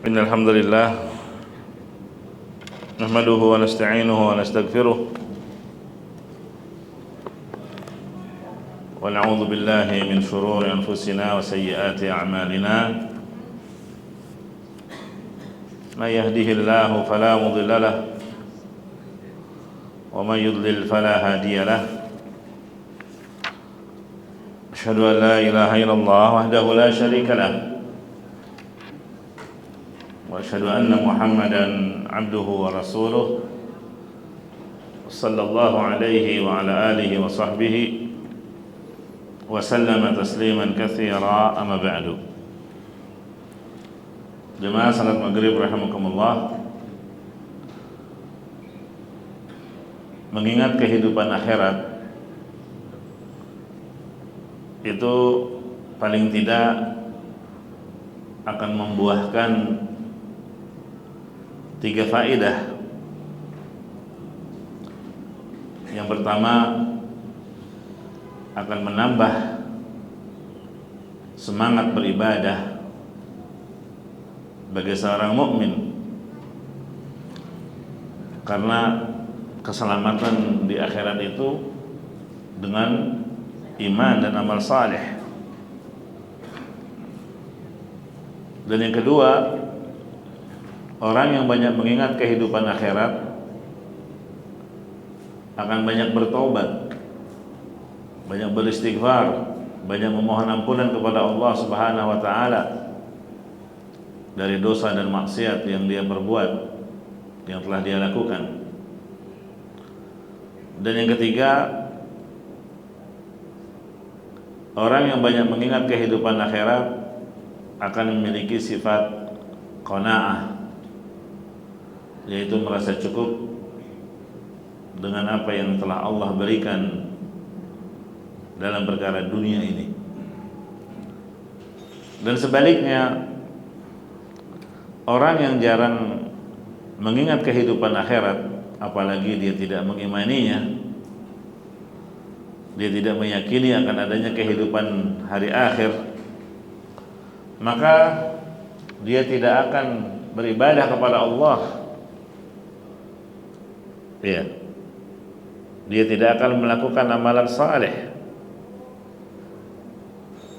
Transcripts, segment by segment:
إن الحمد لله نحمده ونستعينه ونستغفره ونعوذ بالله من شرور أنفسنا وسيئات أعمالنا من يهده الله فلا مضل له ومن يضلل فلا هادي له أشهد أن لا إله إلا الله وحده لا شريك له وأشهد أن محمدًا عبده ورسوله صلى الله عليه وعلى آله وصحبه وسلم تسليما كثيرا أما بعد. Jemaah salat maghrib rahimakumullah, mengingat kehidupan akhirat itu paling tidak akan membuahkan 3 faedah. Yang pertama, akan menambah semangat beribadah bagi seorang mukmin, karena keselamatan di akhirat itu dengan iman dan amal saleh. Dan yang kedua, orang yang banyak mengingat kehidupan akhirat akan banyak bertaubat, banyak beristighfar, banyak memohon ampunan kepada Allah Subhanahu wa taala dari dosa dan maksiat yang dia perbuat, yang telah dia lakukan. Dan yang ketiga, orang yang banyak mengingat kehidupan akhirat akan memiliki sifat qanaah, yaitu merasa cukup dengan apa yang telah Allah berikan dalam perkara dunia ini. Dan sebaliknya, orang yang jarang mengingat kehidupan akhirat, apalagi dia tidak mengimaninya, dia tidak meyakini akan adanya kehidupan hari akhir, maka dia tidak akan beribadah kepada Allah. Ya, dia tidak akan melakukan amalan saleh,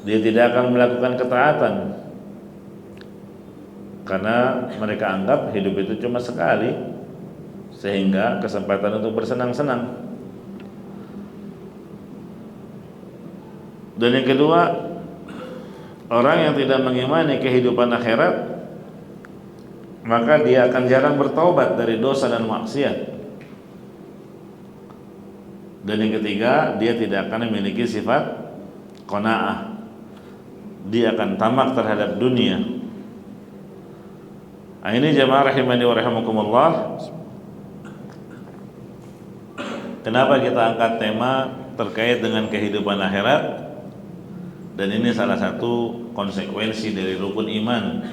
dia tidak akan melakukan ketaatan, karena mereka anggap hidup itu cuma sekali, sehingga kesempatan untuk bersenang-senang. Dan yang kedua, orang yang tidak mengimani kehidupan akhirat, maka dia akan jarang bertaubat dari dosa dan maksiat. Dan yang ketiga, dia tidak akan memiliki sifat qanaah, dia akan tamak terhadap dunia. Nah, ini jemaah rahimani wa rahimakumullah, kenapa kita angkat tema terkait dengan kehidupan akhirat. Dan ini salah satu konsekuensi dari rukun iman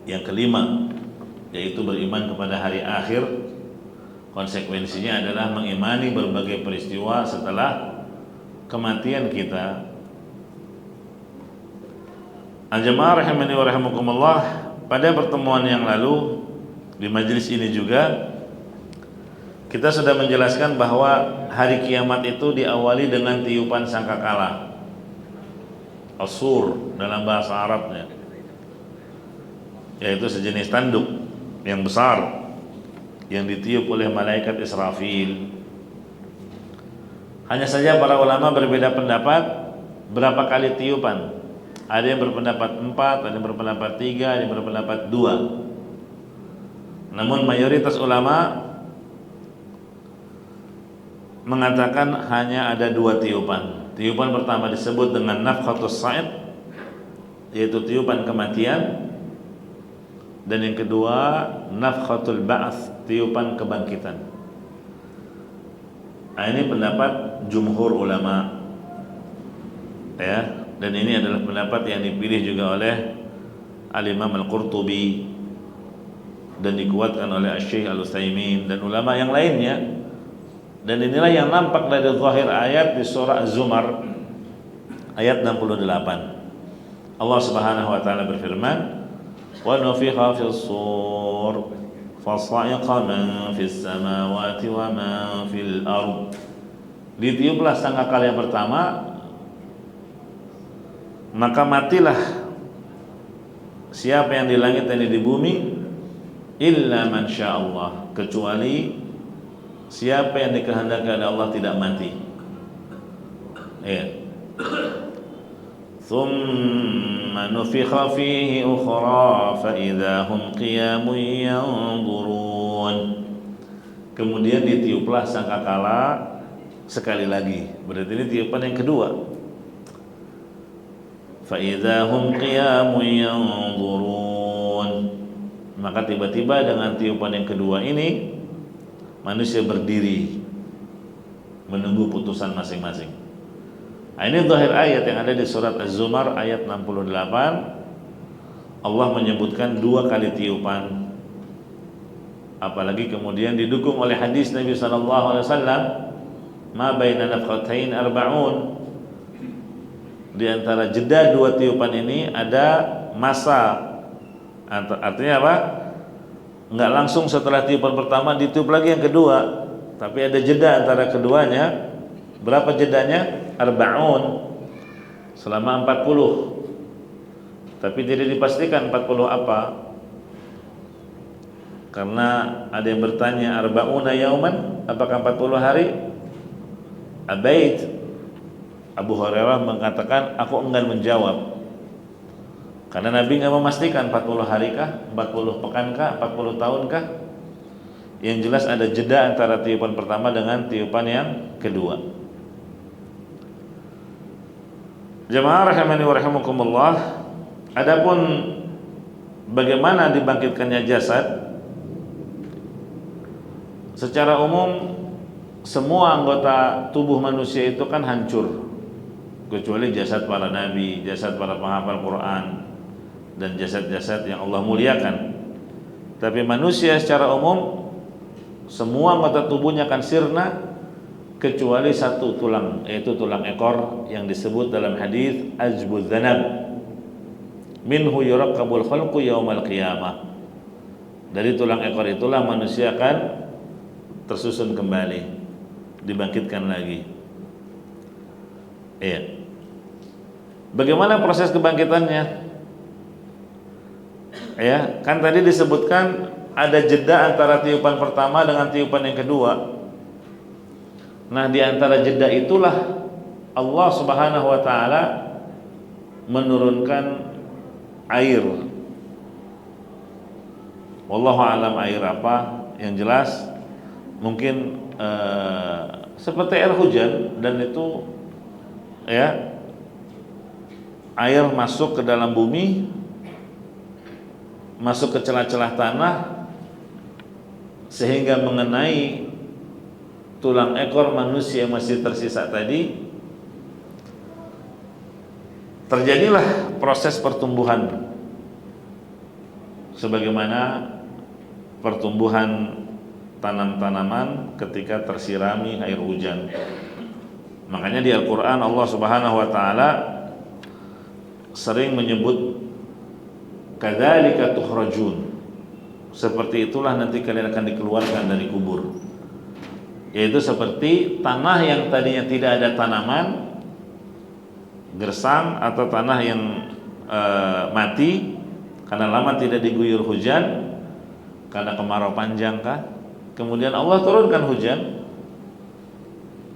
yang kelima, yaitu beriman kepada hari akhir. Konsekuensinya adalah mengimani berbagai peristiwa setelah kematian kita. Al-jamaah rahimani wa rahimakumullah, pada pertemuan yang lalu di majelis ini juga kita sudah menjelaskan bahwa hari kiamat itu diawali dengan tiupan sangkakala, as-sur dalam bahasa Arabnya, yaitu sejenis tanduk yang besar yang ditiup oleh malaikat Israfil. Hanya saja para ulama berbeda pendapat berapa kali tiupan. Ada yang berpendapat 4, ada yang berpendapat 3, ada yang berpendapat 2. Namun mayoritas ulama mengatakan hanya ada 2 tiupan. Tiupan pertama disebut dengan nafkhatus sa'id, yaitu tiupan kematian. Dan yang kedua, nafkhatul ba'ats, tiupan kebangkitan. Nah, ini pendapat jumhur ulama, ya. Dan ini adalah pendapat yang dipilih juga oleh Al-Imam Al-Qurtubi dan dikuatkan oleh Asy-Syaikh Al-Utsaimin dan ulama yang lainnya. Dan inilah yang nampak dari zahir ayat di surah Az-Zumar ayat 68. Allah Subhanahu wa taala berfirman, wa nufikha fis sur fasa'iqa man fis samawati wa man fil ard. Ditiuplah sangkakala yang pertama, maka matilah siapa yang di langit dan di bumi, illa man sya'allah, kecuali siapa yang dikehendaki oleh Allah tidak mati. Ya. Thumma nufikha fihi ukhra fa idza hum qiyamun yanzurun. Kemudian ditiuplah sangkakala sekali lagi. Berarti ini tiupan yang kedua. Fa idza hum qiyamun yanzurun. Maka tiba-tiba dengan tiupan yang kedua ini manusia berdiri menunggu putusan masing-masing. Nah, ini zahir ayat yang ada di surat Az-Zumar ayat 68. Allah menyebutkan 2 kali tiupan. Apalagi kemudian didukung oleh hadis Nabi sallallahu alaihi wasallam, ma baina nafkhatain arba'un. Di antara jeda 2 tiupan ini ada masa. Artinya apa? Enggak langsung setelah tiupan pertama ditiup lagi yang kedua, tapi ada jeda antara keduanya. Berapa jedanya? Arba'un, selama 40. Tapi tidak dipastikan 40 apa, karena ada yang bertanya arba'una yauman, apakah 40 hari? Abait. Abu Hurairah mengatakan, aku enggan menjawab, karena Nabi enggak memastikan 40 hari kah, 40 pekan kah, 40 tahun kah. Yang jelas ada jeda antara tiupan pertama dengan tiupan yang kedua. Jemaah rahimani wa rahimakumullah, adapun bagaimana dibangkitkannya jasad, secara umum semua anggota tubuh manusia itu kan hancur, kecuali jasad para nabi, jasad para penghafal Quran, dan jasad-jasad yang Allah muliakan. Tapi manusia secara umum semua anggota tubuhnya akan sirna, kecuali 1 tulang, yaitu tulang ekor yang disebut dalam hadis ajbuz zanab, minhu yuraqqabul khalqu yaumal qiyamah. Dari tulang ekor itulah manusia akan tersusun kembali, dibangkitkan lagi. Iya. Bagaimana proses kebangkitannya? Ya, kan tadi disebutkan ada jeda antara tiupan pertama dengan tiupan yang kedua. Nah, di antara jeda itulah Allah Subhanahu wa taala menurunkan air. Wallahu alam air apa, yang jelas mungkin seperti air hujan, dan itu ya, air masuk ke dalam bumi, masuk ke celah-celah tanah sehingga mengenai tulang ekor manusia yang masih tersisa tadi. Terjadilah proses pertumbuhan sebagaimana pertumbuhan tanam-tanaman ketika tersirami air hujan. Makanya di Al-Quran Allah Subhanahu wa ta'ala sering menyebut kadzalika tukhrajun, seperti itulah nanti kalian akan dikeluarkan dari kubur. Yaitu seperti tanah yang tadinya tidak ada tanaman, gersang atau tanah yang mati karena lama tidak diguyur hujan, karena kemarau panjang kah, kemudian Allah turunkan hujan,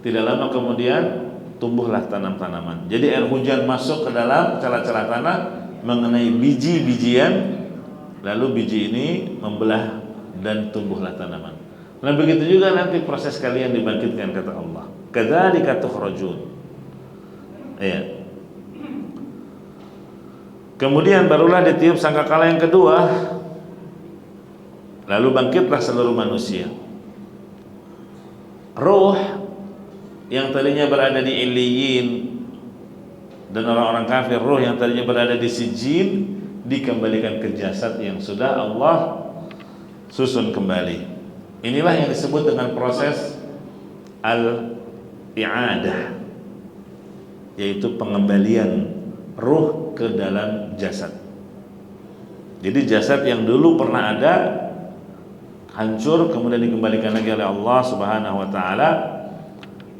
tidak lama kemudian tumbuhlah tanam-tanaman. Jadi air hujan masuk ke dalam celah-celah tanah mengenai biji-bijian, lalu biji ini membelah dan tumbuhlah tanaman. Nah, begitu juga nanti proses kalian dibangkitkan, kata Allah. Kadzalika tukhrajun. Ya. Kemudian barulah ditiup sangkakala yang kedua, lalu bangkitlah seluruh manusia. Ruh yang tadinya berada di Illiyin dan orang-orang kafir, ruh yang tadinya berada di Sijjin, dikembalikan ke jasad yang sudah Allah susun kembali. Inilah yang disebut dengan proses al-i'adah, yaitu pengembalian ruh ke dalam jasad. Jadi jasad yang dulu pernah ada hancur kemudian dikembalikan lagi oleh Allah Subhanahu wa taala,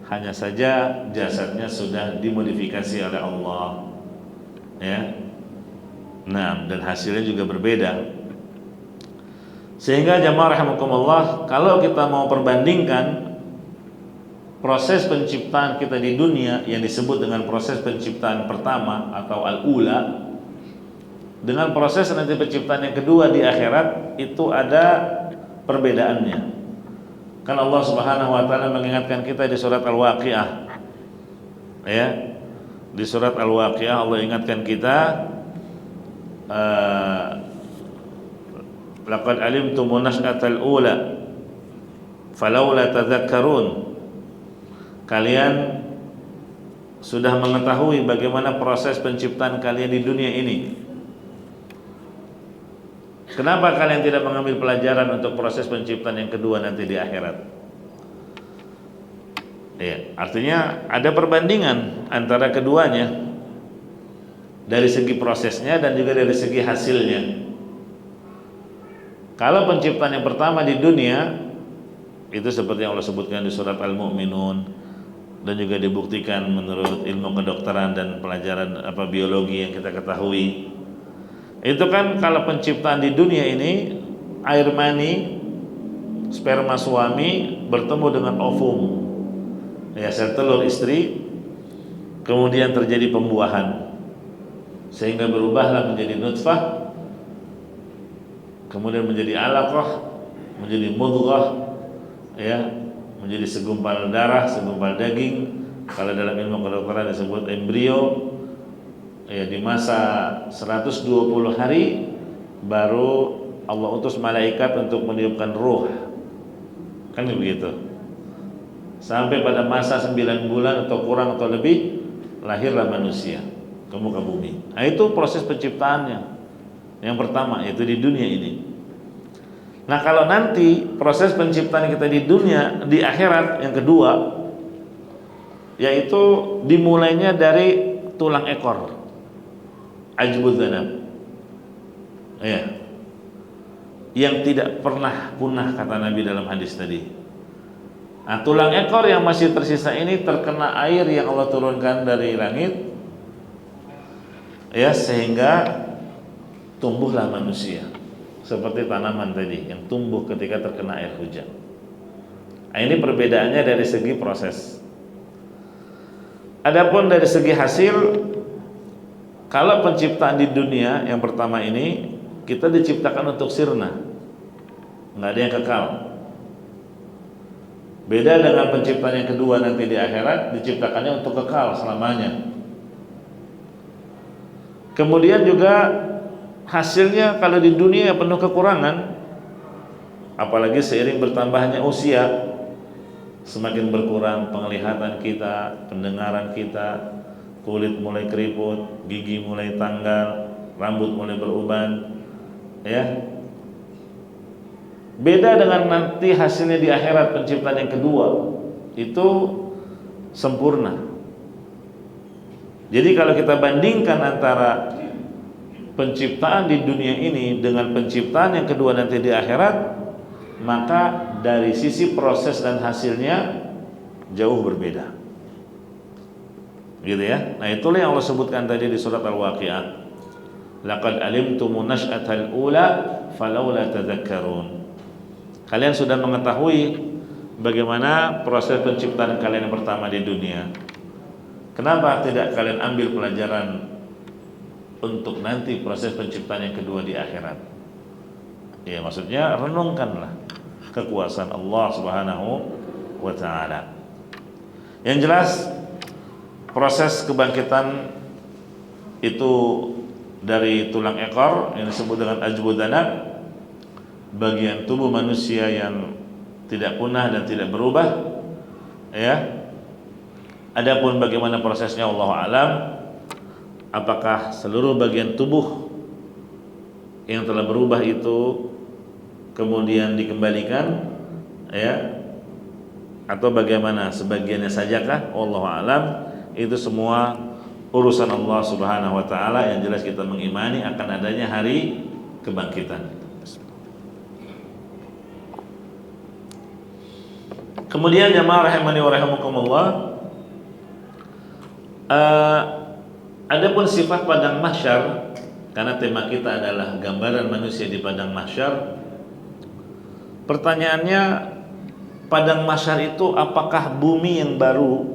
hanya saja jasadnya sudah dimodifikasi oleh Allah. Ya. Nah, dan hasilnya juga berbeda. Sehingga jamaah rahimakumullah, kalau kita mau perbandingkan proses penciptaan kita di dunia yang disebut dengan proses penciptaan pertama atau al-ula dengan proses nanti penciptaan yang kedua di akhirat, itu ada perbedaannya. Kan Allah Subhanahu wa taala mengingatkan kita di surat Al-Waqiah. Ya. Di surat Al-Waqiah Allah ingatkan kita, laqad alimtum nash'atal ula falawla tadhakkarun. Kalian sudah mengetahui bagaimana proses penciptaan kalian di dunia ini. Kenapa kalian tidak mengambil pelajaran untuk proses penciptaan yang kedua nanti di akhirat? Ya, artinya ada perbandingan antara keduanya dari segi prosesnya dan juga dari segi hasilnya. Kalau penciptaan yang pertama di dunia itu seperti yang Allah sebutkan di surat Al-Mu'minun, dan juga dibuktikan menurut ilmu kedokteran dan pelajaran biologi yang kita ketahui. Itu kan kalau penciptaan di dunia ini, air mani sperma suami bertemu dengan ovum, ya, sel telur istri, kemudian terjadi pembuahan sehingga berubahlah menjadi nutfah, kemudian menjadi alaqah, menjadi mudghah, ya, menjadi segumpal darah, segumpal daging. Kalau dalam ilmu kedokteran disebut embrio. Ya, di masa 120 hari baru Allah utus malaikat untuk meniupkan ruh. Kan begitu. Sampai pada masa 9 bulan atau kurang atau lebih, lahirlah manusia ke muka bumi. Nah, itu proses penciptaannya yang pertama, yaitu di dunia ini. Nah, kalau nanti proses penciptaan kita di dunia, di akhirat yang kedua, yaitu dimulainya dari tulang ekor, ajbud dzanab, ya, yang tidak pernah punah kata Nabi dalam hadis tadi. Nah, tulang ekor yang masih tersisa ini terkena air yang Allah turunkan dari langit, ya, sehingga tumbuhlah manusia seperti tanaman tadi yang tumbuh ketika terkena air hujan. Nah, ini perbedaannya dari segi proses. Adapun dari segi hasil, kalau penciptaan di dunia yang pertama ini, kita diciptakan untuk sirna, nggak ada yang kekal. Beda dengan penciptaan yang kedua nanti di akhirat, diciptakannya untuk kekal selamanya. Kemudian juga hasilnya kalau di dunia penuh kekurangan, apalagi seiring bertambahnya usia, semakin berkurang penglihatan kita, pendengaran kita, kulit mulai keriput, gigi mulai tanggal, rambut mulai beruban, ya. Beda dengan nanti hasilnya di akhirat penciptaan yang kedua, itu sempurna. Jadi kalau kita bandingkan antara penciptaan di dunia ini dengan penciptaan yang kedua nanti di akhirat, maka dari sisi proses dan hasilnya jauh berbeda. Gitu ya. Nah, itulah yang Allah sebutkan tadi di surat Al-Waqiah. Laqad alimtum nash'atal ula falawla tadhakkarun. Kalian sudah mengetahui bagaimana proses penciptaan kalian yang pertama di dunia. Kenapa tidak kalian ambil pelajaran untuk nanti proses penciptaan yang kedua di akhirat? Ya, maksudnya renungkanlah kekuasaan Allah Subhanahu wa taala. Yang jelas proses kebangkitan itu dari tulang ekor yang disebut dengan ajbud dzanab, bagian tubuh manusia yang tidak punah dan tidak berubah, ya. Adapun bagaimana prosesnya Allah alam, apakah seluruh bagian tubuh yang telah berubah itu kemudian dikembalikan, ya, atau bagaimana, sebagiannya sajakah? Wallahu alam. Itu semua urusan Allah Subhanahu wa taala. Yang jelas kita mengimani akan adanya hari kebangkitan. Kemudian jamaah rahimani wa rahimakumullah, adapun sifat padang mahsyar, karena tema kita adalah gambaran manusia di padang mahsyar. Pertanyaannya, padang mahsyar itu apakah bumi yang baru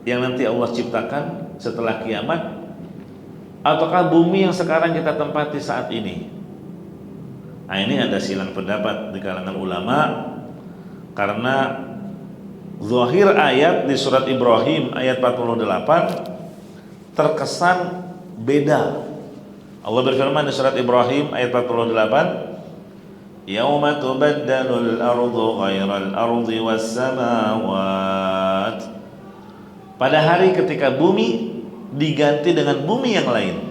yang nanti Allah ciptakan setelah kiamat, ataukah bumi yang sekarang kita tempati saat ini? Nah, ini ada silang pendapat di kalangan ulama, karena zahir ayat di surat Ibrahim ayat 48 terkesan beda. Allah berfirman di surat Ibrahim ayat 48, yauma tubaddalul ardu ghairal ardi was samawat. Pada hari ketika bumi diganti dengan bumi yang lain.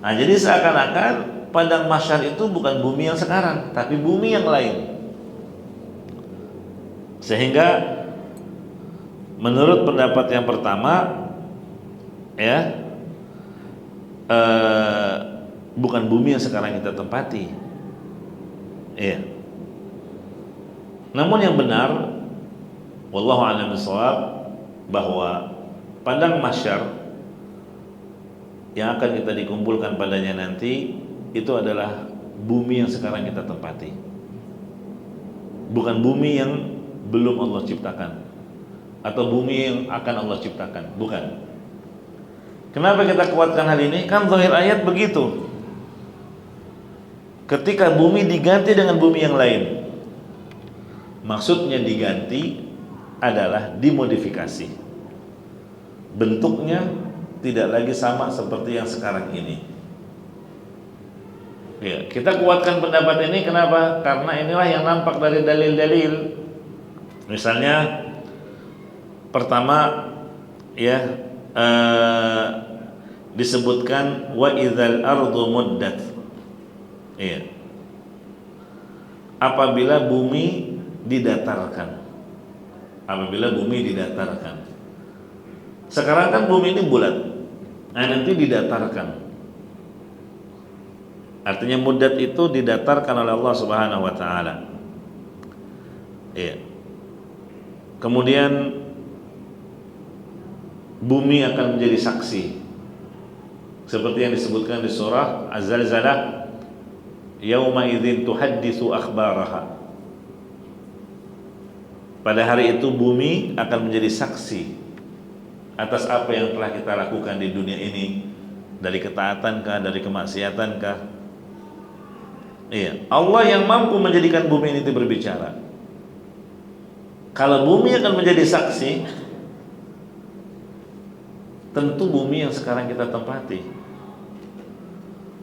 Nah, jadi seakan-akan padang mahsyar itu bukan bumi yang sekarang, tapi bumi yang lain. Sehingga menurut pendapat yang pertama, ya, bukan bumi yang sekarang kita tempati. Ya. Namun yang benar, wallahu a'lam bishawab, bahwa padang mahsyar yang akan kita dikumpulkan padanya nanti itu adalah bumi yang sekarang kita tempati, bukan bumi yang belum Allah ciptakan atau bumi yang akan Allah ciptakan, bukan. Kenapa kita kuatkan hal ini? Kan zahir ayat begitu. Ketika bumi diganti dengan bumi yang lain, maksudnya diganti adalah dimodifikasi. Bentuknya tidak lagi sama seperti yang sekarang ini. Ya, kita kuatkan pendapat ini kenapa? Karena inilah yang nampak dari dalil-dalil. Misalnya pertama, ya, disebutkan wa idzal ardu muddat. Iya. Apabila bumi didatarkan. Apabila bumi didatarkan. Sekarang kan bumi ini bulat. Nah, nanti didatarkan. Artinya muddat itu didatarkan oleh Allah Subhanahu wa taala. Iya. Kemudian bumi akan menjadi saksi, seperti yang disebutkan di surah Az-Zalzalah, yauma idzin tuhadditsu akhbaraha. Pada hari itu bumi akan menjadi saksi atas apa yang telah kita lakukan di dunia ini, dari ketaatankah, dari kemaksiatankah. Iya, Allah yang mampu menjadikan bumi ini berbicara. Kalau bumi akan menjadi saksi, tentu bumi yang sekarang kita tempati.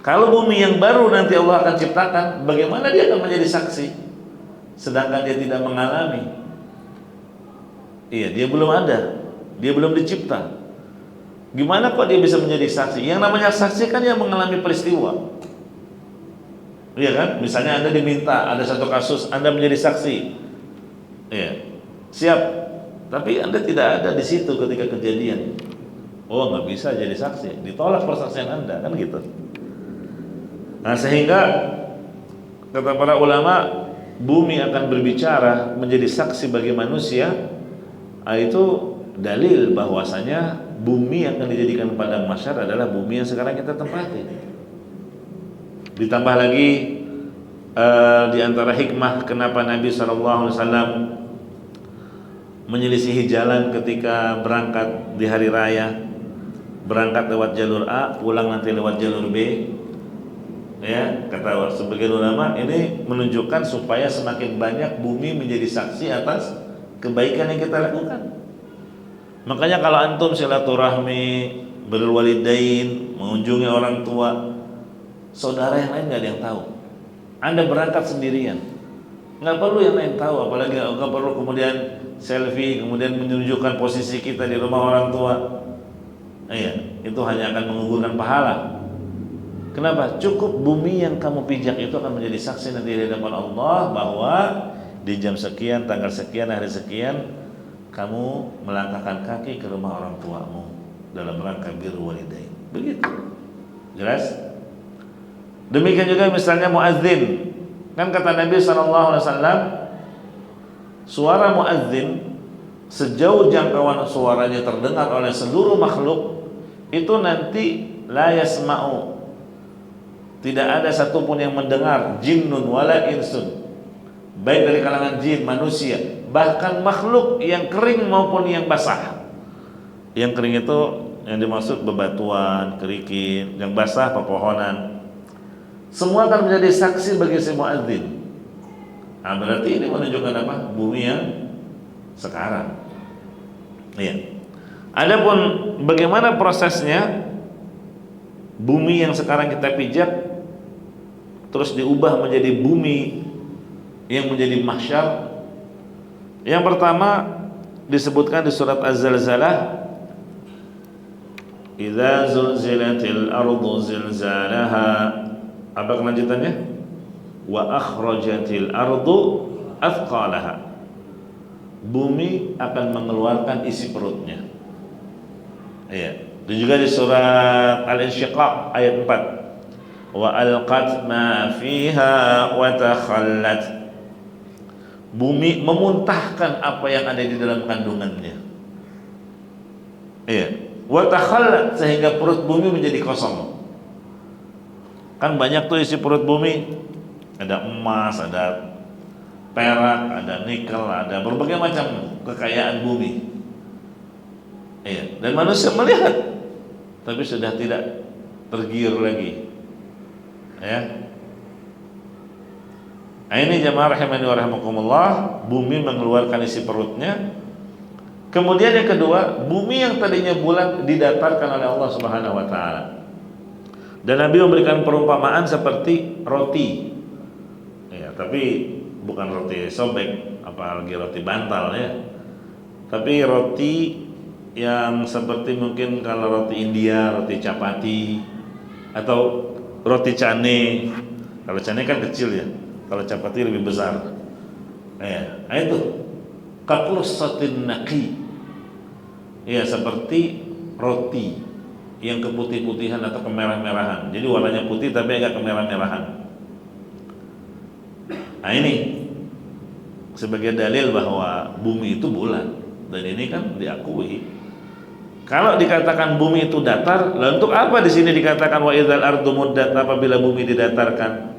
Kalau bumi yang baru nanti Allah akan ciptakan, bagaimana dia akan menjadi saksi sedangkan dia tidak mengalami? Iya, dia belum ada, dia belum dicipta. Gimana kok dia bisa menjadi saksi? Yang namanya saksi kan yang mengalami peristiwa. Iya kan? Misalnya Anda diminta, ada satu kasus, Anda menjadi saksi. Iya, siap. Tapi Anda tidak ada di situ ketika kejadian. Oh, nggak bisa jadi saksi, ditolak persaksian Anda, kan gitu. Nah, sehingga kata para ulama, bumi akan berbicara menjadi saksi bagi manusia. Itu dalil bahwasanya bumi yang akan dijadikan padang mahsyar adalah bumi yang sekarang kita tempati. Ditambah lagi di antara hikmah kenapa Nabi SAW menyelisihi jalan ketika berangkat di hari raya, berangkat lewat jalur A, pulang nanti lewat jalur B. Ya, kata sebagian ulama, ini menunjukkan supaya semakin banyak bumi menjadi saksi atas kebaikan yang kita lakukan. Makanya kalau antum silaturahmi, birrul walidain, mengunjungi orang tua, saudara yang lain nggak ada yang tahu. Anda berangkat sendirian, nggak perlu yang lain tahu, apalagi nggak perlu kemudian selfie, kemudian menunjukkan posisi kita di rumah orang tua. Iya, itu hanya akan menggugurkan pahala. Kenapa? Cukup bumi yang kamu pijak itu akan menjadi saksi nanti di hadapan Allah bahwa di jam sekian, tanggal sekian, hari sekian, kamu melangkahkan kaki ke rumah orang tuamu dalam rangka birrul walidain. Begitu. Jelas? Demikian juga misalnya muadzin. Kan kata Nabi SAW, suara muadzin sejauh jangkauan suaranya terdengar oleh seluruh makhluk, itu nanti la yasma'u, tidak ada satupun yang mendengar, jinnun wala insun, baik dari kalangan jin, manusia, bahkan makhluk yang kering maupun yang basah. Yang kering itu yang dimaksud bebatuan, kerikil, yang basah pepohonan. Semua akan menjadi saksi bagi si muadzin. Nah, berarti ini menunjukkan apa? Bumi yang sekarang. Iya. Adapun bagaimana prosesnya bumi yang sekarang kita pijak terus diubah menjadi bumi yang menjadi mahsyar. Yang pertama disebutkan di surat Az-Zalzalah, idza zulzilatil ardu zilzalaha. Apa kelanjutannya? Wa akhrajatil ardu athqalaha. Bumi akan mengeluarkan isi perutnya. Iya. Dan juga di surat Al-Insyiqaq ayat 4. Wa alqat ma fiha wa takhallat. Bumi memuntahkan apa yang ada di dalam kandungannya. Iya. Wa takhallat, sehingga perut bumi menjadi kosong. Kan banyak tuh isi perut bumi, ada emas, ada perak, ada nikel, ada berbagai macam kekayaan bumi. Iya. Dan manusia melihat, tapi sudah tidak tergiur lagi. Ya. Nah, ini jamaah rahimani wa rahimakumullah, bumi mengeluarkan isi perutnya. Kemudian yang kedua, bumi yang tadinya bulat didatarkan oleh Allah Subhanahu wa taala. Dan Nabi memberikan perumpamaan seperti roti. Ya, tapi bukan roti sobek, apalagi roti bantal ya. Tapi roti yang seperti mungkin kalau roti India, roti chapati, atau roti cane. Kalau cane kan kecil ya, kalau chapati lebih besar. Ya, nah itu kaplusatin naqi. Ya, seperti roti yang keputih-putihan atau kemerah-merahan. Jadi warnanya putih tapi agak kemerah-merahan. Nah, ini sebagai dalil bahwa bumi itu bulat, dan ini kan diakui. Kalau dikatakan bumi itu datar, lalu untuk apa di sini dikatakan wa idzal ardu muddat, apabila bumi didatarkan?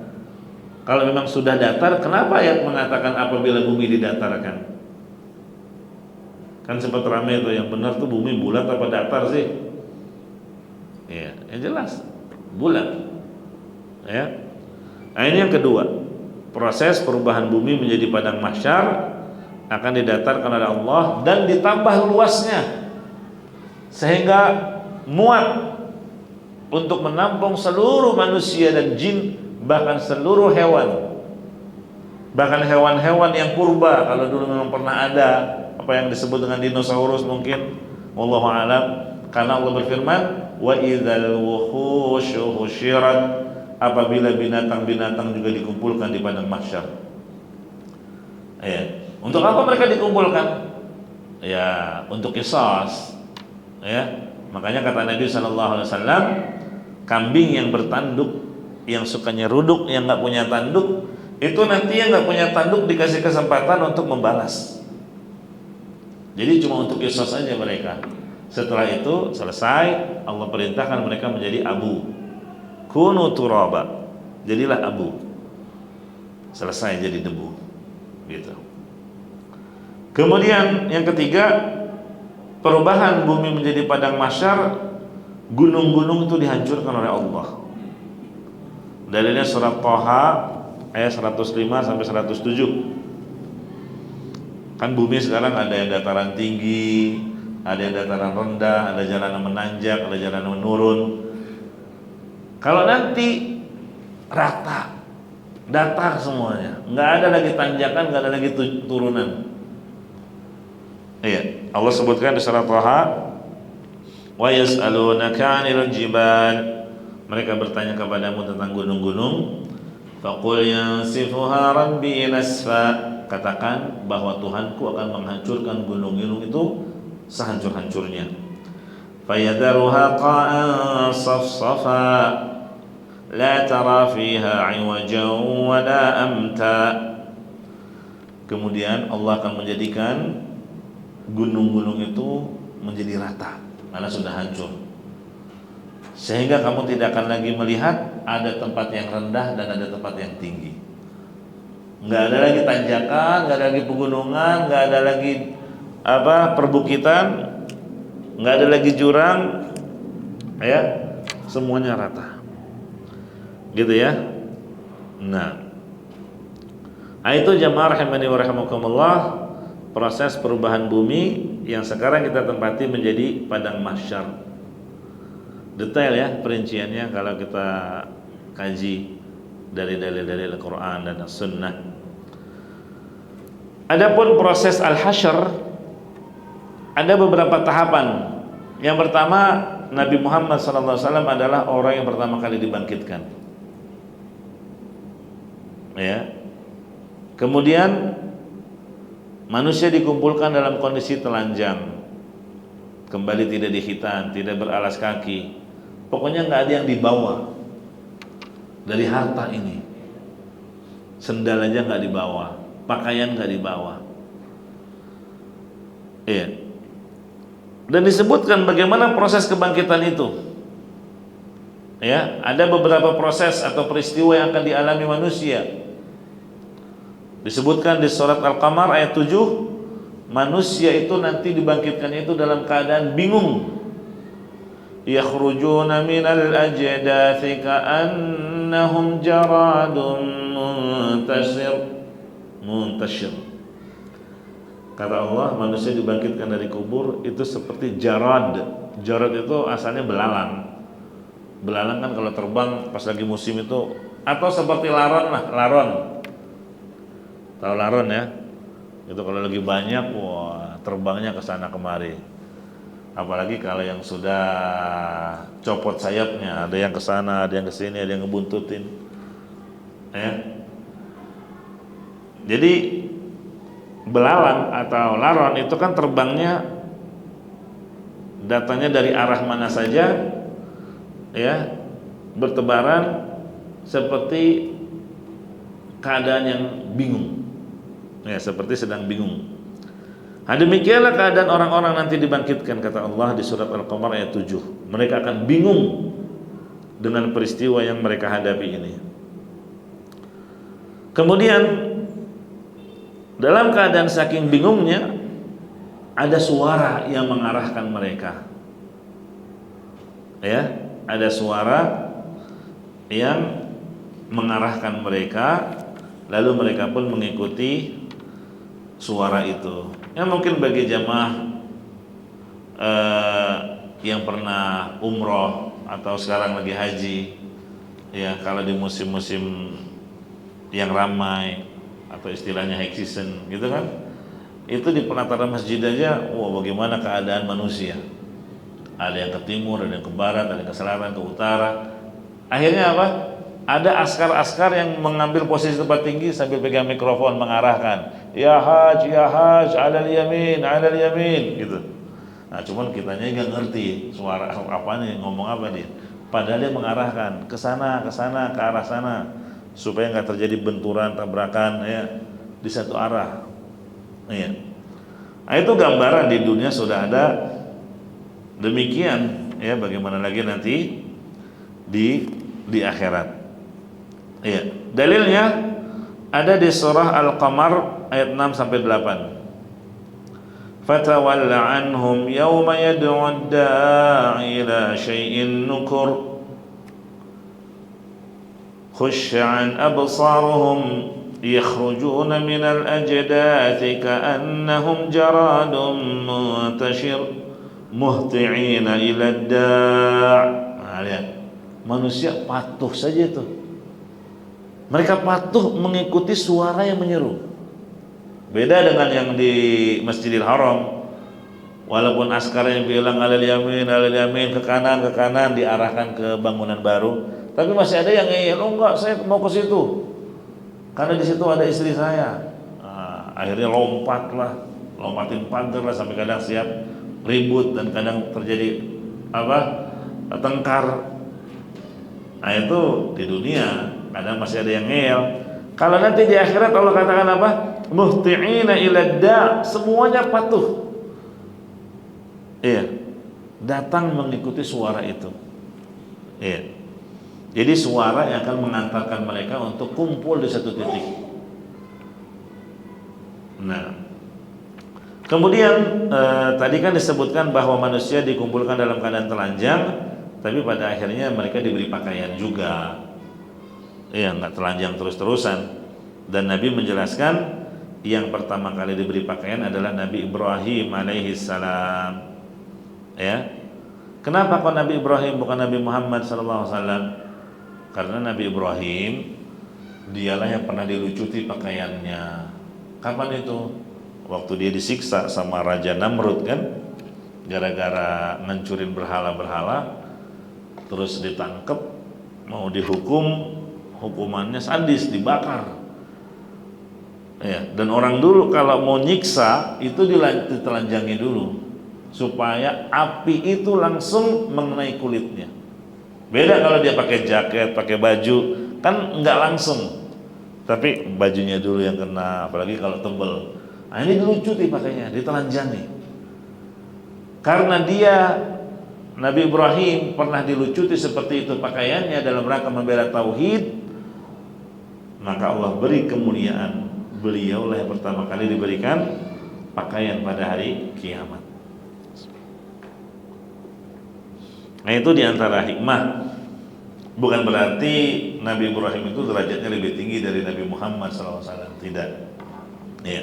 Kalau memang sudah datar, kenapa ayat mengatakan apabila bumi didatarkan? Kan sempat ramai itu, yang benar tuh bumi bulat apa datar sih? Ya, yang jelas bulat. Ya. Nah, ini yang kedua, proses perubahan bumi menjadi padang mahsyar akan didatarkan oleh Allah dan ditambah luasnya sehingga muat untuk menampung seluruh manusia dan jin, bahkan seluruh hewan, bahkan hewan-hewan yang purba. Kalau dulu memang pernah ada apa yang disebut dengan dinosaurus mungkin, wallahu alam, karena Allah berfirman wa idzal wuhushu husyirat, apabila binatang-binatang juga dikumpulkan di padang mahsyar. Ya, untuk apa mereka dikumpulkan? Ya, untuk qisas. Ya, makanya kata Nabi SAW, kambing yang bertanduk, yang sukanya ruduk, yang nggak punya tanduk, itu nanti yang nggak punya tanduk dikasih kesempatan untuk membalas. Jadi cuma untuk qisas saja mereka. Setelah itu selesai, Allah perintahkan mereka menjadi abu. Kunu turaba, jadilah abu. Selesai jadi debu. Gitu. Kemudian yang ketiga, perubahan bumi menjadi padang mahsyar, gunung-gunung itu dihancurkan oleh Allah. Dalilnya surat Thaha ayat 105 sampai 107. Kan bumi sekarang ada yang dataran tinggi, ada yang dataran rendah, ada jalan yang menanjak, ada jalan yang menurun. Kalau nanti rata, datar semuanya, nggak ada lagi tanjakan, nggak ada lagi turunan. Iya, Allah sebutkan di surat Thaha, wa yas'alunaka 'anil jibal, mereka bertanya kepadamu tentang gunung-gunung. Faqul yansifuha rabbi nasfa, katakan bahwa Tuhanku akan menghancurkan gunung-gunung itu sehancur-hancurnya. Fayadharuha qa'an safsafa, la tara fiha 'iwajan wa la amta. Kemudian Allah akan menjadikan gunung-gunung itu menjadi rata karena sudah hancur, sehingga kamu tidak akan lagi melihat ada tempat yang rendah dan ada tempat yang tinggi. Nggak ada lagi tanjakan, nggak ada lagi pegunungan, nggak ada lagi perbukitan, nggak ada lagi jurang, ya, semuanya rata, gitu ya. Nah, itu jamaah rahimani wa rahimakumullah, proses perubahan bumi yang sekarang kita tempati menjadi padang mahsyar. Detail ya perinciannya kalau kita kaji dari dalil-dalil Al-Quran dan As-Sunnah. Adapun proses al-hasyr ada beberapa tahapan. Yang pertama, Nabi Muhammad SAW adalah orang yang pertama kali dibangkitkan, ya. Kemudian manusia dikumpulkan dalam kondisi telanjang, kembali tidak dihitan, tidak beralas kaki, pokoknya nggak ada yang dibawa dari harta ini. Sendal aja nggak dibawa, pakaian nggak dibawa, iya. Dan disebutkan bagaimana proses kebangkitan itu, ya. Ada beberapa proses atau peristiwa yang akan dialami manusia. Disebutkan di surat Al-Qamar ayat 7, manusia itu nanti dibangkitkannya itu dalam keadaan bingung. Yakhrujuna minal ajdathi ka'annahum jaradun muntashir. Kata Allah, manusia dibangkitkan dari kubur itu seperti jarad. Jarad itu asalnya belalang. Belalang kan kalau terbang pas lagi musim itu, atau seperti laron lah, laron. Tahu laron ya? Itu kalau lagi banyak, wah, terbangnya ke sana kemari. Apalagi kalau yang sudah copot sayapnya, ada yang ke sana, ada yang ke sini, ada yang ngebuntutin. Ya. Jadi belalang atau laron itu kan terbangnya datangnya dari arah mana saja, ya, bertebaran seperti keadaan yang bingung, ya, seperti sedang bingung. Demikianlah keadaan orang-orang nanti dibangkitkan, kata Allah di surat Al-Qamar ayat 7. Mereka akan bingung dengan peristiwa yang mereka hadapi ini. Kemudian dalam keadaan saking bingungnya, ada suara yang mengarahkan mereka, ya, ada suara yang mengarahkan mereka, lalu mereka pun mengikuti suara itu. Ya, mungkin bagi jamaah yang pernah umroh atau sekarang lagi haji, ya, kalau di musim-musim yang ramai atau istilahnya high season gitu kan, itu di penataran masjid aja, wah, bagaimana keadaan manusia. Ada yang ke timur, ada yang ke barat, ada yang ke selatan, ke utara. Akhirnya apa? Ada askar-askar yang mengambil posisi tempat tinggi sambil pegang mikrofon mengarahkan, ya haj, alal yamin, gitu. Nah, cuman kitanya nggak ngerti suara apa nih, ngomong apa dia. Padahal dia mengarahkan ke sana, ke arah sana, supaya nggak terjadi benturan, tabrakan, ya, di satu arah. Ya. Nah, itu gambaran di dunia sudah ada demikian, ya, bagaimana lagi nanti di akhirat. Ya, dalilnya ada di surah Al-Qamar ayat 6 sampai 8. Fatawalla anhum yawma yad'u ad-da'i ila syai'in nukur khush'an absaruhum yakhrujuna minal ajdathi ka'annahum jaradun muntashir muhti'ina ila ad-da'. Nah, lihat, manusia patuh saja tuh. Mereka patuh mengikuti suara yang menyeru. Beda dengan yang di Masjidil Haram. Walaupun askar yang bilang alal yamin ke kanan diarahkan ke bangunan baru, tapi masih ada yang ngeyel, oh enggak, saya mau ke situ karena di situ ada istri saya. Nah, akhirnya lompatin pagar lah, sampai kadang siap ribut dan kadang terjadi tengkar. Nah itu di dunia kadang masih ada yang ngeyel. Kalau nanti di akhirat Allah katakan apa? Muhti'ina ila da', semuanya patuh. Iya. Datang mengikuti suara itu. Iya. Jadi suara yang akan mengantarkan mereka untuk kumpul di satu titik. Nah, kemudian tadi kan disebutkan bahwa manusia dikumpulkan dalam keadaan telanjang, tapi pada akhirnya mereka diberi pakaian juga. Iya, nggak telanjang terus-terusan. Dan Nabi menjelaskan yang pertama kali diberi pakaian adalah Nabi Ibrahim alaihi salam. Ya. Kenapa kok Nabi Ibrahim bukan Nabi Muhammad sallallahu alaihi wasallam? Karena Nabi Ibrahim dialah yang pernah dilucuti pakaiannya. Kapan itu? Waktu dia disiksa sama Raja Namrud kan, gara-gara ngancurin berhala-berhala, terus ditangkap, mau dihukum, hukumannya sadis, dibakar. Ya, dan orang dulu kalau mau nyiksa itu ditelanjangi dulu, supaya api itu langsung mengenai kulitnya. Beda kalau dia pakai jaket, pakai baju, kan nggak langsung, tapi bajunya dulu yang kena, apalagi kalau tebel. Nah ini dilucuti pakainya, ditelanjangi. Karena dia Nabi Ibrahim pernah dilucuti seperti itu pakaiannya dalam rangka membela tauhid, maka Allah beri kemuliaan. Beliau lah yang pertama kali diberikan pakaian pada hari kiamat. Nah itu diantara hikmah. Bukan berarti Nabi Ibrahim itu derajatnya lebih tinggi dari Nabi Muhammad SAW. Tidak. Ya.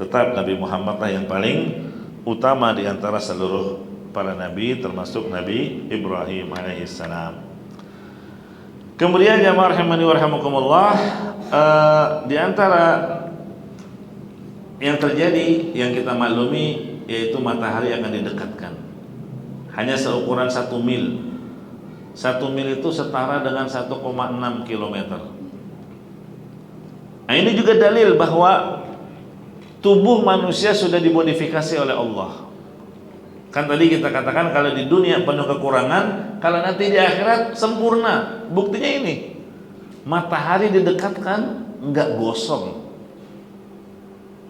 Tetap Nabi Muhammad lah yang paling utama diantara seluruh para nabi, termasuk Nabi Ibrahim alaihissalam. Kemudian jamaah rahimani wa rahimakumullah, diantara yang terjadi yang kita maklumi yaitu matahari akan didekatkan. Hanya seukuran 1 mil. 1 mil itu setara dengan 1,6 kilometer. Nah ini juga dalil bahwa tubuh manusia sudah dimodifikasi oleh Allah. Kan tadi kita katakan kalau di dunia penuh kekurangan, kalau nanti di akhirat sempurna. Buktinya ini, matahari didekatkan nggak gosong,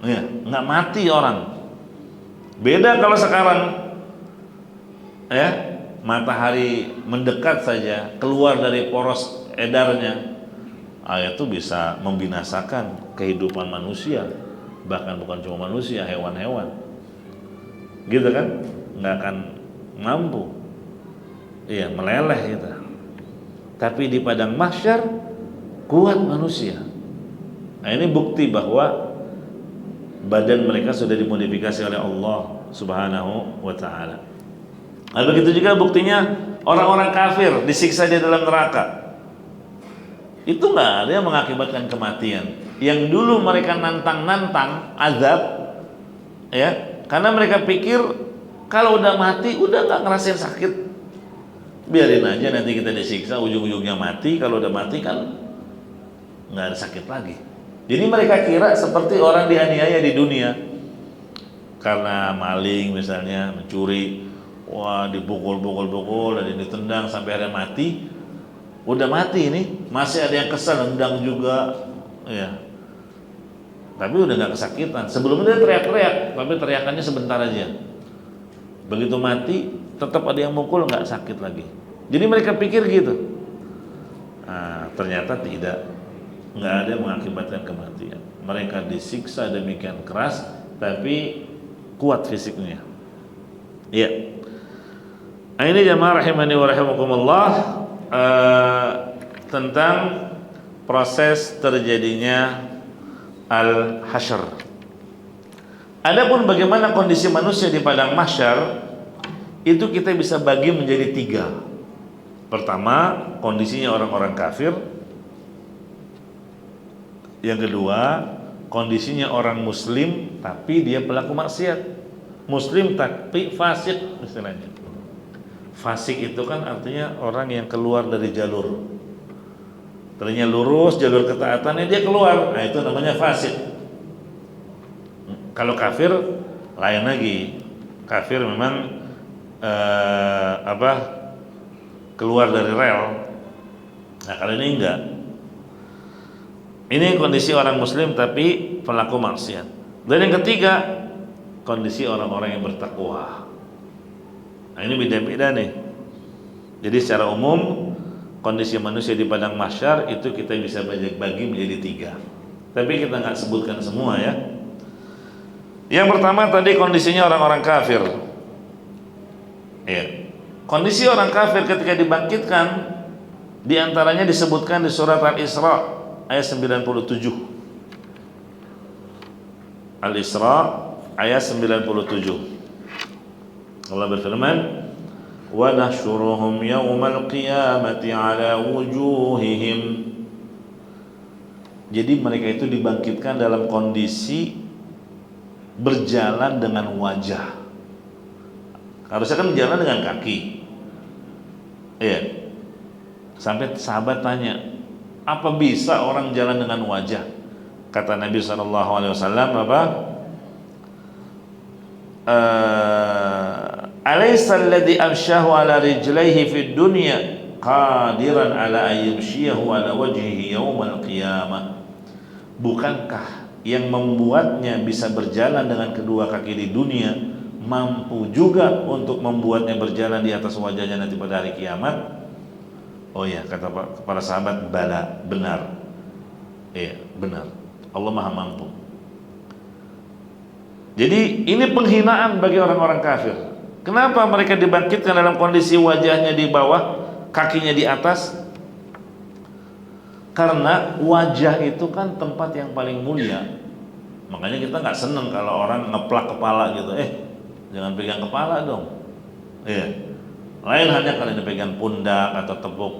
ya, nggak mati orang. Beda kalau sekarang, ya, matahari mendekat saja, keluar dari poros edarnya, itu bisa membinasakan kehidupan manusia, bahkan bukan cuma manusia, hewan-hewan, gitu kan, nggak akan mampu, iya, meleleh gitu. Tapi di padang mahsyar kuat manusia. Nah ini bukti bahwa badan mereka sudah dimodifikasi oleh Allah Subhanahu wa ta'ala. Nah begitu juga buktinya orang-orang kafir disiksa di dalam neraka. Itu nggak ada yang mengakibatkan kematian. Yang dulu mereka nantang-nantang azab, ya, karena mereka pikir kalau udah mati udah nggak ngerasain sakit, biarin aja nanti kita disiksa, ujung-ujungnya mati. Kalau udah mati kan nggak ada sakit lagi. Jadi mereka kira seperti orang dianiaya di dunia karena maling misalnya, mencuri, wah dipukul-pukul dan ditendang sampai akhirnya mati. Udah mati ini masih ada yang kesal, nendang juga, ya. Tapi udah nggak kesakitan. Sebelumnya dia teriak-teriak, tapi teriakannya sebentar aja. Begitu mati, tetap ada yang mukul, nggak sakit lagi. Jadi mereka pikir gitu. Nah, ternyata tidak, nggak ada yang mengakibatkan kematian. Mereka disiksa demikian keras, tapi kuat fisiknya. Iya. Nah, ini jamaah rahimani wa rahimakumullah, tentang proses terjadinya al-hasyr. Adapun bagaimana kondisi manusia di padang mahsyar, itu kita bisa bagi menjadi 3. Pertama, kondisinya orang-orang kafir. Yang kedua, kondisinya orang muslim tapi dia pelaku maksiat. Muslim tapi fasik istilahnya. Fasik itu kan artinya orang yang keluar dari jalur. Tadinya lurus jalur ketaatannya, dia keluar. Nah, itu namanya fasik. Kalau kafir lain lagi. Kafir memang keluar dari rel, Nah kalau ini enggak. Ini kondisi orang muslim tapi pelaku maksiat. Dan yang ketiga, kondisi orang-orang yang bertakwa. Nah ini beda-beda nih. Jadi secara umum kondisi manusia di padang mahsyar itu kita bisa bagi menjadi tiga. Tapi kita nggak sebutkan semua ya. Yang pertama tadi kondisinya orang-orang kafir. Ya. Kondisi orang kafir ketika dibangkitkan diantaranya disebutkan di surat Al-Isra ayat 97. Al-Isra ayat 97. Allah berfirman, "Wa nahsyuruhum yaumal qiyamati ala wujuhihim." Jadi mereka itu dibangkitkan dalam kondisi berjalan dengan wajah. Harusnya kan berjalan dengan kaki. Iya. Sampai sahabat tanya, apa bisa orang jalan dengan wajah? Kata Nabi SAW, apa? Alaysa alladhi amshahu ala rijlaihi fid dunya qadiran ala ayyamshiyahu ala wajhihi yawmal qiyamah. Bukankah yang membuatnya bisa berjalan dengan kedua kaki di dunia mampu juga untuk membuatnya berjalan di atas wajahnya nanti pada hari kiamat? Oh ya, kata para sahabat, bala, benar. Iya, benar. Allah Maha mampu. Jadi ini penghinaan bagi orang-orang kafir. Kenapa mereka dibangkitkan dalam kondisi wajahnya di bawah, kakinya di atas? Karena wajah itu kan tempat yang paling mulia. Makanya kita nggak seneng kalau orang ngeplak kepala gitu. Jangan pegang kepala dong. Iya. Lain hanya kalau dipegang pundak atau tepuk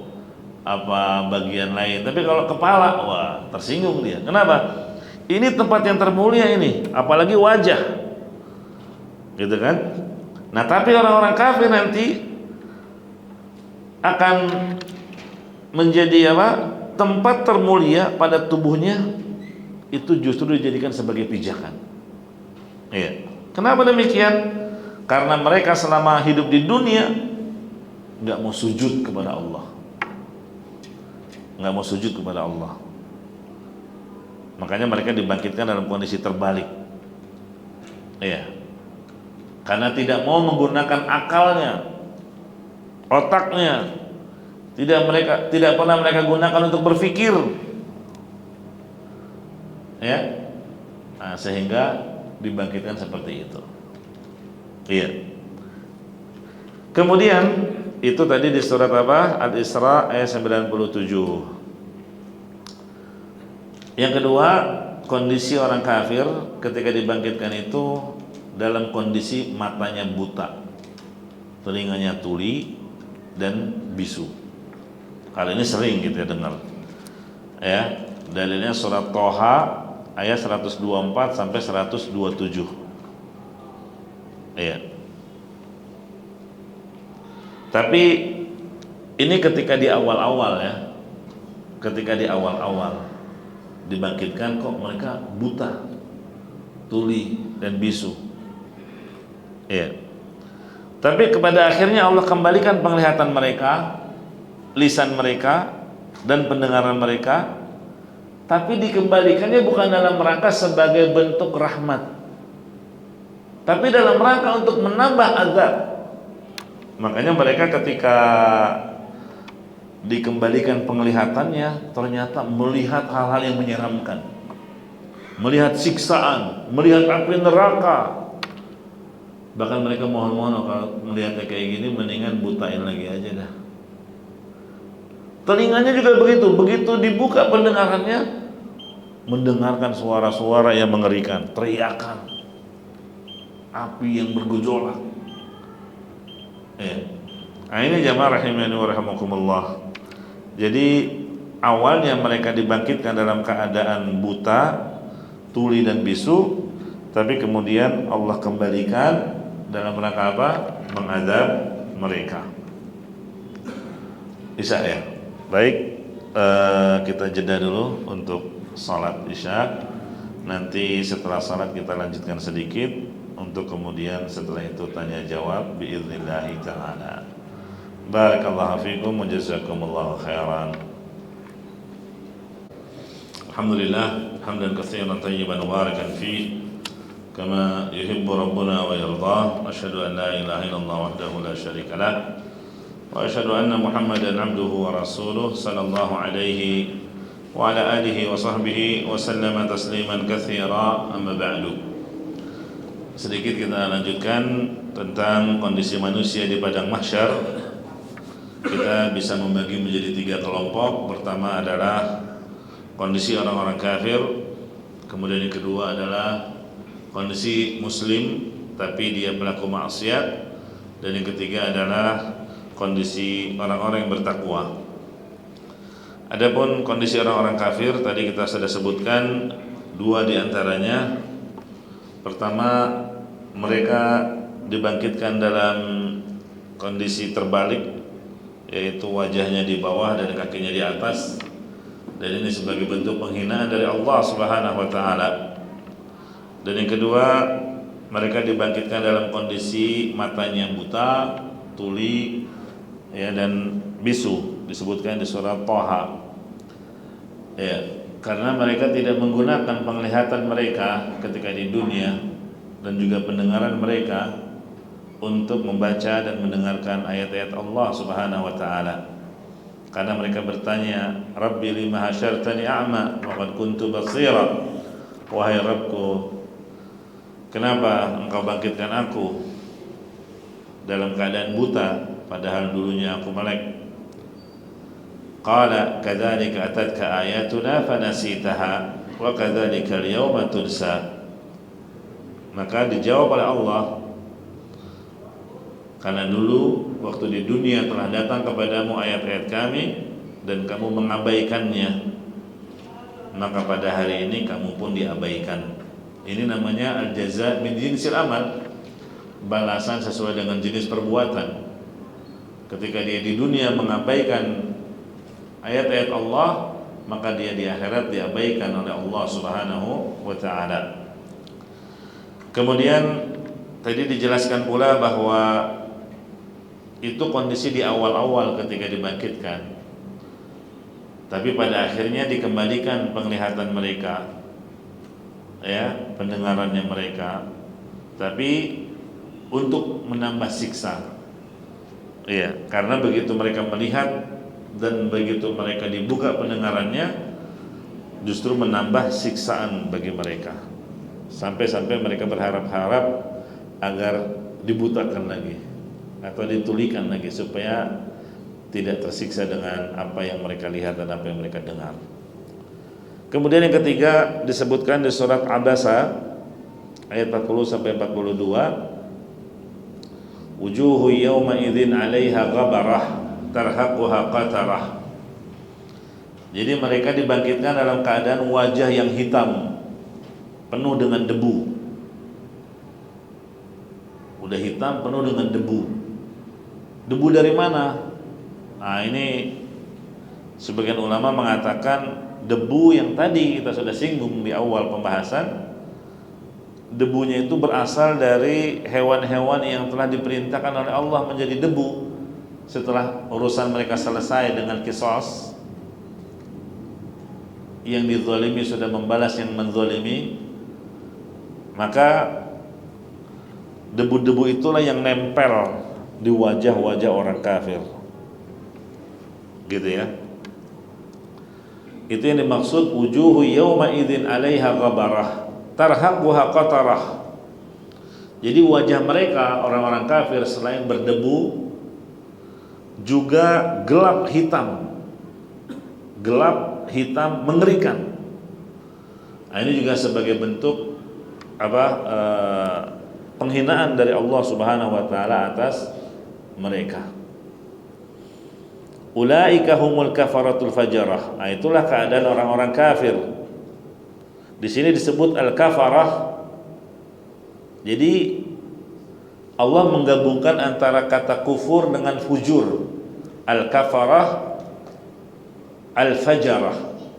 apa bagian lain. Tapi kalau kepala, wah tersinggung dia. Kenapa? Ini tempat yang termulia ini, apalagi wajah, gitu kan? Nah tapi orang-orang kafir nanti akan menjadi apa? Tempat termulia pada tubuhnya itu justru dijadikan sebagai pijakan. Iya. Kenapa demikian? Karena mereka selama hidup di dunia nggak mau sujud kepada Allah, nggak mau sujud kepada Allah. Makanya mereka dibangkitkan dalam kondisi terbalik. Iya. Karena tidak mau menggunakan akalnya, otaknya, tidak pernah mereka gunakan untuk berpikir. Ya. Nah, sehingga dibangkitkan seperti itu. Iya. Kemudian itu tadi di surat apa? Al-Isra ayat 97. Yang kedua, kondisi orang kafir ketika dibangkitkan itu dalam kondisi matanya buta, telinganya tuli dan bisu. Kali ini sering kita dengar. Ya, dalilnya surat Toha ayat 124 sampai 127. Ya. Tapi ini ketika di awal-awal ya. Ketika di awal-awal dibangkitkan kok mereka buta, tuli dan bisu. Ya. Tapi kepada akhirnya Allah kembalikan penglihatan mereka, lisan mereka dan pendengaran mereka. Tapi dikembalikannya bukan dalam rangka sebagai bentuk rahmat, tapi dalam rangka untuk menambah azab. Makanya mereka ketika dikembalikan penglihatannya ternyata melihat hal-hal yang menyeramkan, melihat siksaan, melihat api neraka. Bahkan mereka mohon-mohon kalau melihatnya kayak gini mendingan butain lagi aja dah. Telinganya juga begitu dibuka pendengarannya mendengarkan suara-suara yang mengerikan, teriakan, api yang bergejolak. Nah ini jamaah rahimani wa rahimakumullah. Jadi awalnya mereka dibangkitkan dalam keadaan buta, tuli dan bisu, tapi kemudian Allah kembalikan dalam rangka apa? Mengadab mereka. Isya ya. Baik, kita jeda dulu untuk salat Isya. Nanti setelah salat kita lanjutkan sedikit untuk kemudian setelah itu tanya jawab biidznillahi ta'ala. Barakallahu fikum wa jazakumullahu khairan. Alhamdulillah hamdan katsiran tayyiban mubarakan fih kama yuhibbu rabbuna wa yardah. Asyhadu an la ilaha illallah wahdahu la syarika lah wa asyhadu anna Muhammadan abduhu wa rasuluh sallallahu alaihi wa ala alihi wa sahbihi wa sallama tasliman katsira. Amma ba'du. Sedikit kita lanjutkan tentang kondisi manusia di padang mahsyar. Kita bisa membagi menjadi 3 kelompok. Pertama adalah kondisi orang-orang kafir, kemudian yang kedua adalah kondisi muslim tapi dia pelaku maksiat, dan yang ketiga adalah kondisi orang-orang yang bertakwa. Adapun kondisi orang-orang kafir tadi kita sudah sebutkan 2 di antaranya. Pertama, mereka dibangkitkan dalam kondisi terbalik, yaitu wajahnya di bawah dan kakinya di atas. Dan ini sebagai bentuk penghinaan dari Allah Subhanahu wa taala. Dan yang kedua, mereka dibangkitkan dalam kondisi matanya buta, tuli, ya, dan bisu, disebutkan di surah Thaha. Ya, karena mereka tidak menggunakan penglihatan mereka ketika di dunia dan juga pendengaran mereka untuk membaca dan mendengarkan ayat-ayat Allah Subhanahu wa taala. Karena mereka bertanya, Rabbi lima hasyartani a'ma wa qad kuntu basira. Wahai Rabbku, kenapa engkau bangkitkan aku dalam keadaan buta padahal dulunya aku melek? Qala kadzalika atatka ayatuna fanasitaha wa kadzalika al-yawma tunsa. Maka dijawab oleh Allah, karena dulu waktu di dunia telah datang kepadamu ayat-ayat kami dan kamu mengabaikannya, maka pada hari ini kamu pun diabaikan. Ini namanya al-jaza min jinsil amal, balasan sesuai dengan jenis perbuatan. Ketika dia di dunia mengabaikan ayat-ayat Allah, maka dia di akhirat diabaikan oleh Allah Subhanahu wa taala. Kemudian tadi dijelaskan pula bahwa itu kondisi di awal-awal ketika dibangkitkan. Tapi pada akhirnya dikembalikan penglihatan mereka, ya, pendengarannya mereka, tapi untuk menambah siksa. Ya, karena begitu mereka melihat dan begitu mereka dibuka pendengarannya, justru menambah siksaan bagi mereka. Sampai-sampai mereka berharap-harap agar dibutakan lagi atau ditulikan lagi supaya tidak tersiksa dengan apa yang mereka lihat dan apa yang mereka dengar. Kemudian yang ketiga disebutkan di surat Abasa ayat 40 sampai 42, wujuhu yawma idzin 'alaiha ghabarah tarhaquha qatarah. Jadi mereka dibangkitkan dalam keadaan wajah yang hitam, penuh dengan debu. Udah hitam penuh dengan debu. Debu dari mana? Nah, ini sebagian ulama mengatakan debu yang tadi kita sudah singgung di awal pembahasan. Debunya itu berasal dari hewan-hewan yang telah diperintahkan oleh Allah menjadi debu setelah urusan mereka selesai dengan qisas. Yang dizalimi sudah membalas yang menzalimi, maka debu-debu itulah yang nempel di wajah-wajah orang kafir, gitu ya. Itu yang dimaksud wujuhu yawma idzin 'alaiha ghabarah tarhaquha qatarah. Jadi wajah mereka orang-orang kafir selain berdebu juga gelap hitam mengerikan. Nah, ini juga sebagai bentuk penghinaan dari Allah Subhanahu wa taala atas mereka. Ulaika humul kafaratul fajarah. Nah, itulah keadaan orang-orang kafir. Di sini disebut al-kafarah. Jadi Allah menggabungkan antara kata kufur dengan fujur. Al-kafarah, al-fajarah.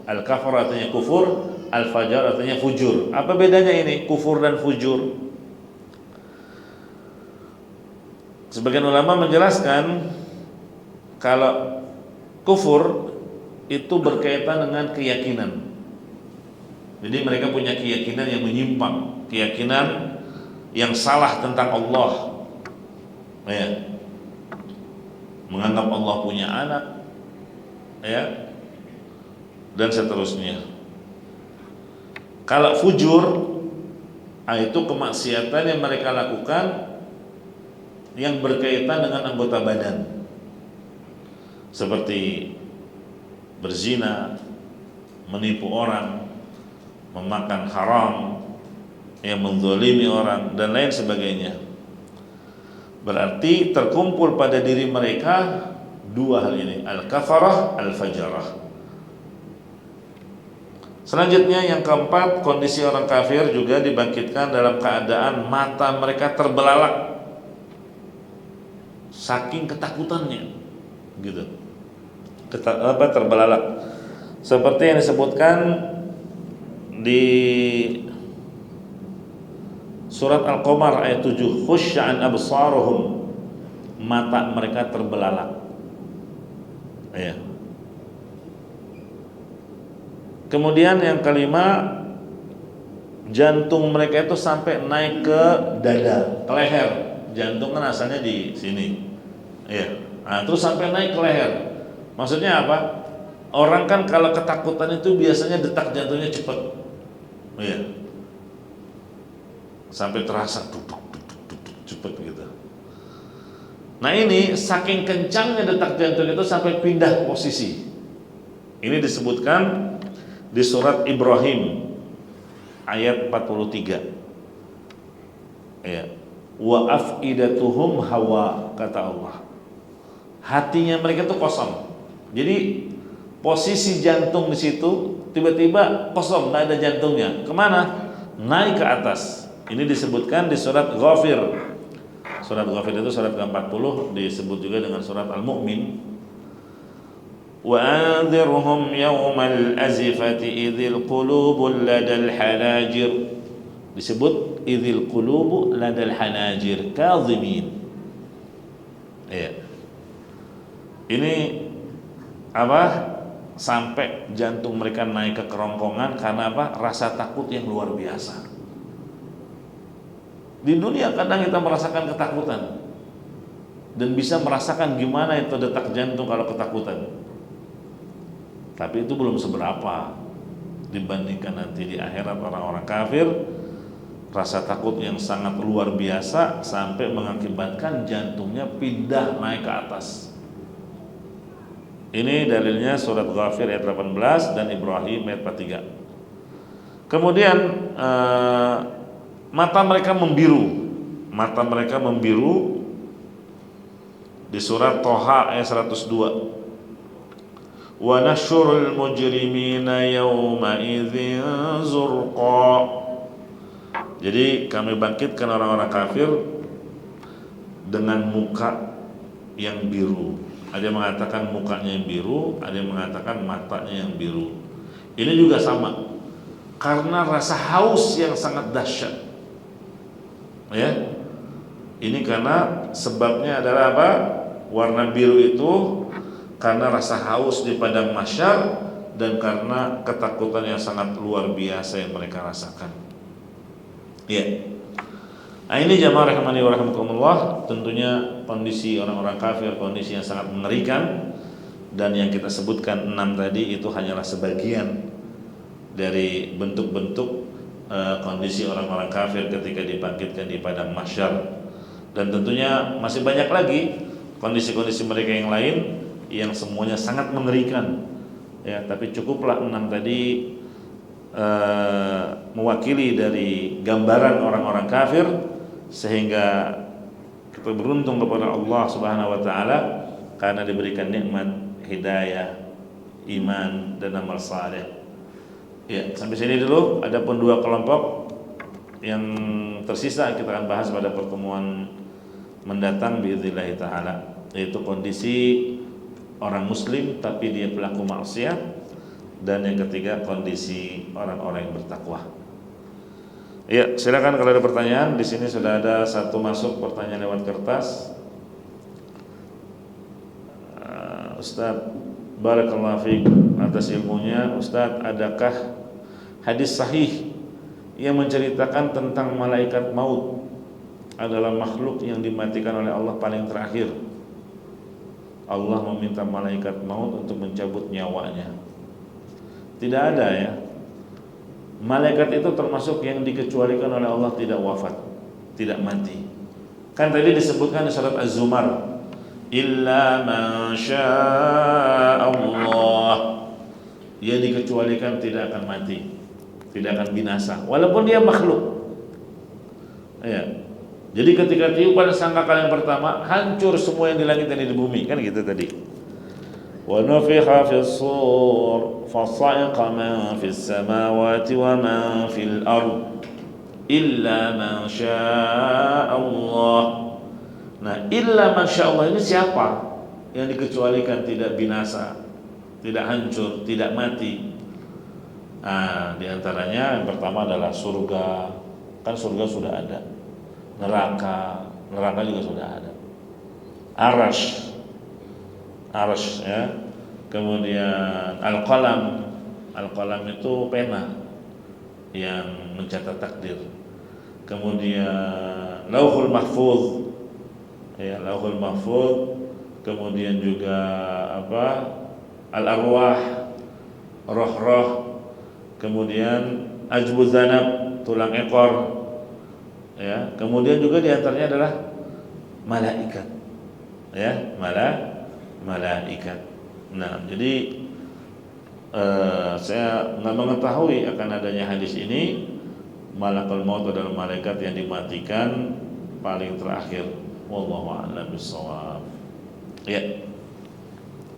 Al-kafarah artinya kufur, al-fajar artinya fujur. Apa bedanya ini kufur dan fujur? Sebagian ulama menjelaskan kalau kufur itu berkaitan dengan keyakinan. Jadi mereka punya keyakinan yang menyimpang, keyakinan yang salah tentang Allah. Ya. Menganggap Allah punya anak, ya, dan seterusnya. Kalau fujur, itu kemaksiatan yang mereka lakukan yang berkaitan dengan anggota badan, seperti berzina, menipu orang, memakan haram, yang menzalimi orang dan lain sebagainya. Berarti terkumpul pada diri mereka dua hal ini, al-kafarah, al-fajarah. Selanjutnya yang keempat, kondisi orang kafir juga dibangkitkan dalam keadaan mata mereka terbelalak saking ketakutannya, gitu. Terbelalak. Seperti yang disebutkan di surat Al-Qamar ayat 7, khusya'an absaruhum, mata mereka terbelalak. Ya. Kemudian yang kelima, jantung mereka itu sampai naik ke dada, ke leher. Jantung kan asalnya di sini, ya. Nah, terus sampai naik ke leher. Maksudnya apa? Orang kan kalau ketakutan itu biasanya detak jantungnya cepat, ya. Sampai terasa duduk cepat gitu. Nah ini saking kencangnya detak jantung itu sampai pindah posisi. Ini disebutkan di surat Ibrahim ayat 43. Ya. Wa afidatuhum hawa, kata Allah. Hatinya mereka itu kosong. Jadi posisi jantung di situ tiba-tiba kosong, nggak ada jantungnya. Kemana? Naik ke atas. Ini disebutkan di surat Ghafir. Surat Ghafir itu surat ke-40, disebut juga dengan surat Al-Mu'min. وَأَنذِرْهُمْ يَوْمَ الْأَزِفَةِ إِذِ الْقُلُوبُ لَدَى الْحَنَاجِرِ. Disebut إِذِ الْقُلُوبُ لَدَى الْحَنَاجِرِ كَاظِمِينَ. Ya. Ini apa? Sampai jantung mereka naik ke kerongkongan karena apa? Rasa takut yang luar biasa. Di dunia kadang kita merasakan ketakutan dan bisa merasakan gimana itu detak jantung kalau ketakutan. Tapi itu belum seberapa dibandingkan nanti di akhirat orang-orang kafir. Rasa takut yang sangat luar biasa sampai mengakibatkan jantungnya pindah naik ke atas. Ini dalilnya surat Ghafir ayat 18 dan Ibrahim ayat 43. Kemudian mata mereka membiru. Mata mereka membiru di surat Thaha ayat 102. Wa nasyurul mujrimina yawma idzin zurqa. Jadi kami bangkitkan orang-orang kafir dengan muka yang biru. Ada yang mengatakan mukanya yang biru, ada yang mengatakan matanya yang biru. Ini juga sama, karena rasa haus yang sangat dahsyat. Ya. Ini karena sebabnya adalah apa? Warna biru itu karena rasa haus di padang mahsyar dan karena ketakutan yang sangat luar biasa yang mereka rasakan. Ya. Nah, ini jamaah rahimani wa rahimakumullah, tentunya kondisi orang-orang kafir kondisi yang sangat mengerikan, dan yang kita sebutkan 6 tadi itu hanyalah sebagian dari bentuk-bentuk kondisi orang-orang kafir ketika dibangkitkan di padang mahsyar. Dan tentunya masih banyak lagi kondisi-kondisi mereka yang lain yang semuanya sangat mengerikan, ya. Tapi cukuplah 6 tadi mewakili dari gambaran orang-orang kafir, sehingga kita beruntung kepada Allah Subhanahu wa taala karena diberikan nikmat hidayah, iman dan amal saleh. Ya, sampai sini dulu. Adapun 2 kelompok yang tersisa kita akan bahas pada pertemuan mendatang biiznillah taala, yaitu kondisi orang muslim tapi dia pelaku maksiat, dan yang ketiga kondisi orang-orang yang bertakwa. Ya, silakan kalau ada pertanyaan. Di sini sudah ada satu masuk pertanyaan lewat kertas. Ustaz, barakallahu fiik atas ilmunya. Ustaz, adakah hadis sahih yang menceritakan tentang malaikat maut adalah makhluk yang dimatikan oleh Allah paling terakhir. Allah meminta malaikat maut untuk mencabut nyawanya. Tidak ada ya, malaikat itu termasuk yang dikecualikan oleh Allah tidak wafat, tidak mati. Kan tadi disebutkan di surat Az-Zumar, illa man syaa Allah. Dia dikecualikan tidak akan mati, tidak akan binasa, walaupun dia makhluk. Ya. Jadi ketika tiupan sangkakala yang pertama, hancur semua yang di langit dan di bumi, kan gitu tadi. Wa nufikha fis sur fa sa'iqa man fis samawati wa man fil ard illa man syaa Allah. Nah, illa man syaa Allah ini siapa? Yang dikecualikan tidak binasa, tidak hancur, tidak mati. Nah, diantaranya yang pertama adalah surga. Kan surga sudah ada. Neraka juga sudah ada. Arasy ya. Kemudian al-qalam itu pena yang mencatat takdir. Kemudian lauhul mahfuz, ya, lauhul mahfuz. Kemudian juga al-arwah, roh-roh. Kemudian ajbuz zanab, tulang ekor. Ya, kemudian juga diantaranya adalah malaikat, ya, malaikat. Nah, jadi saya nggak mengetahui akan adanya hadis ini. Malakul maut adalah malaikat yang dimatikan paling terakhir. Wallahu a'lam bishawab. Ya.